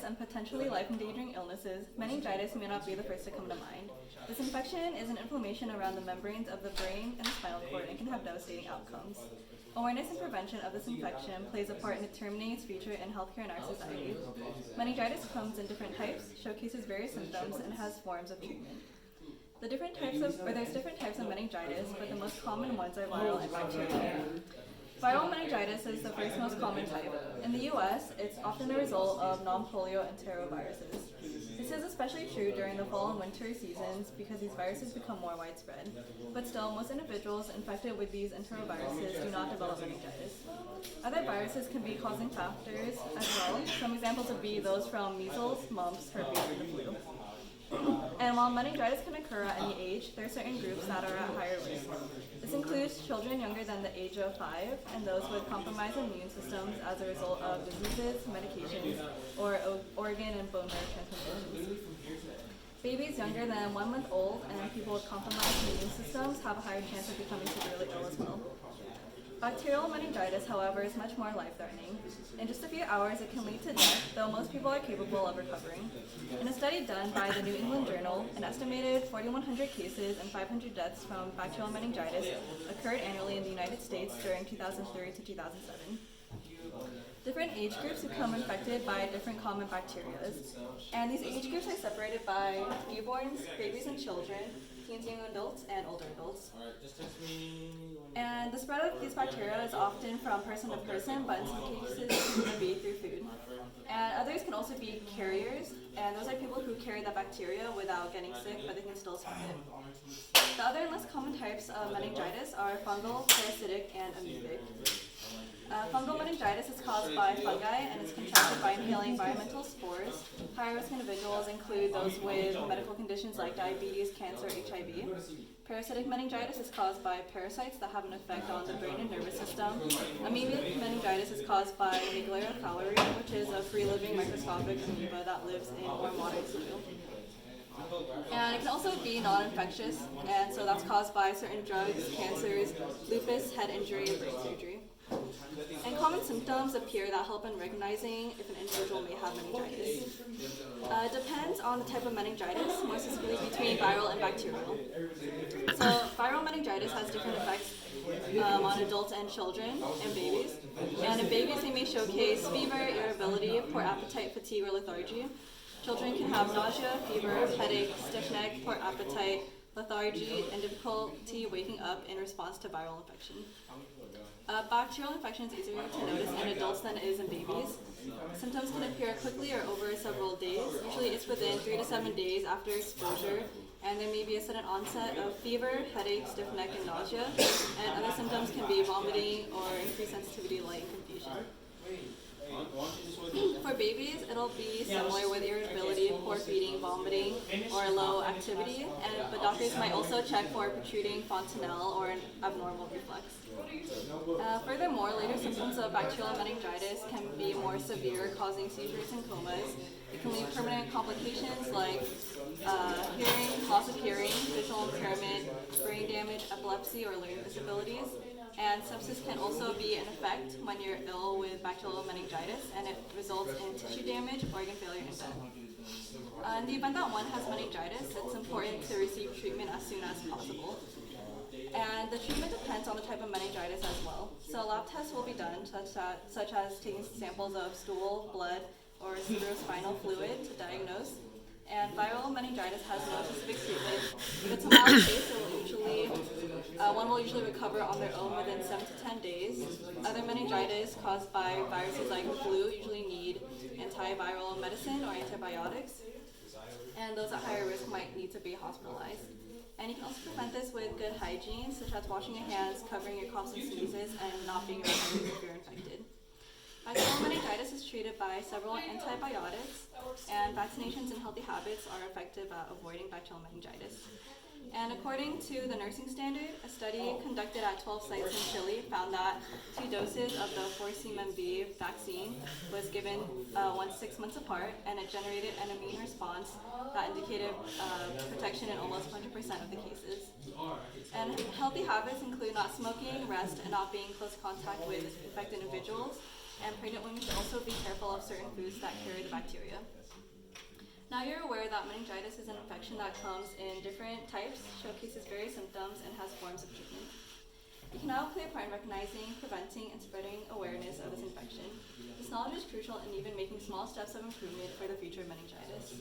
and potentially life-endangering illnesses, meningitis may not be the first to come to mind. This infection is an inflammation around the membranes of the brain and the spinal cord and can have devastating outcomes. Awareness and prevention of this infection plays a part in determining its future in healthcare in our society. Meningitis comes in different types, showcases various symptoms, and has forms of treatment. There's different types of meningitis, but the most common ones are viral and bacterial. Viral meningitis is the first most common type. In the US, it's often a result of non-polio enteroviruses. This is especially true during the fall and winter seasons because these viruses become more widespread. But still, most individuals infected with these enteroviruses do not develop meningitis. Other viruses can be causing factors as well. Some examples would be those from measles, mumps, herpes, and the flu. And while meningitis can occur at any age, there are certain groups that are at higher risk. This includes children younger than the age of 5 and those with compromised immune systems as a result of diseases, medications, or organ and bone marrow transplantations. Babies younger than 1 month old and people with compromised immune systems have a higher chance of becoming severely ill as well. Bacterial meningitis, however, is much more life-threatening. In just a few hours, it can lead to death, though most people are capable of recovering. In a study done by the New England Journal, an estimated 4,100 cases and 500 deaths from bacterial meningitis occurred annually in the United States during 2003 to 2007. Different age groups become infected by different common bacteria, and these age groups are separated by newborns, babies and children, teens, young adults, and older adults. And the spread of these bacteria is often from person to person, but in some cases it can be through food. And others can also be carriers, and those are people who carry the bacteria without getting sick, but they can still spread it. The other and less common types of meningitis are fungal, parasitic, and amoebic. Fungal meningitis is caused by fungi and is contracted by inhaling environmental spores. High-risk individuals include those with medical conditions like diabetes, cancer, HIV. Parasitic meningitis is caused by parasites that have an effect on the brain and nervous system. Amoebic meningitis is caused by Naegleria fowleri, which is a free-living microscopic amoeba that lives in warm water and soil. And it can also be non-infectious, and so that's caused by certain drugs, cancers, lupus, head injury, and brain surgery. And common symptoms appear that help in recognizing if an individual may have meningitis. It depends on the type of meningitis, more specifically between viral and bacterial. So viral meningitis has different effects on adults and children and babies. And in babies, they may showcase fever, irritability, poor appetite, fatigue, or lethargy. Children can have nausea, fever, headache, stiff neck, poor appetite, lethargy, and difficulty waking up in response to viral infection. Bacterial infection is easier to notice in adults than it is in babies. Symptoms can appear quickly or over several days. Usually it's within 3 to 7 days after exposure, and there may be a sudden onset of fever, headache, stiff neck, and nausea. And other symptoms can be vomiting or increased sensitivity, light, and confusion. For babies, it'll be similar with irritability, poor feeding, vomiting, or low activity, but doctors might also check for protruding fontanelle or an abnormal reflux. Furthermore, later symptoms of bacterial meningitis can be more severe, causing seizures and comas. It can lead to permanent complications like hearing, loss of hearing, visual impairment, brain damage, epilepsy, or learning disabilities. And sepsis can also be an effect when you're ill with bacterial meningitis, and it results in tissue damage, organ failure, and death. In the event that one has meningitis, it's important to receive treatment as soon as possible. And the treatment depends on the type of meningitis as well. So lab tests will be done, such as taking samples of stool, blood, or cerebrospinal fluid to diagnose. And viral meningitis has no specific treatment. If it's a mild case, one will usually recover on their own within 7 to 10 days. Other meningitis caused by viruses like flu usually need antiviral medicine or antibiotics. And those at higher risk might need to be hospitalized. And you can also prevent this with good hygiene, such as washing your hands, covering your coughs and sneezes, and not being around if you're infected. Bacterial meningitis is treated by several antibiotics, and vaccinations and healthy habits are effective at avoiding bacterial meningitis. And according to the nursing standard, a study conducted at 12 sites in Chile found that 2 doses of the 4-CMV vaccine was given 1 to 6 months apart, and it generated an immune response that indicated protection in almost 100% of the cases. And healthy habits include not smoking, rest, and not being in close contact with infected individuals. and pregnant women should also be careful of certain foods that carry the bacteria. Now you're aware that meningitis is an infection that comes in different types, showcases various symptoms, and has forms of treatment. You can now play a part in recognizing, preventing, and spreading awareness of this infection. This knowledge is crucial in even making small steps of improvement for the future of meningitis.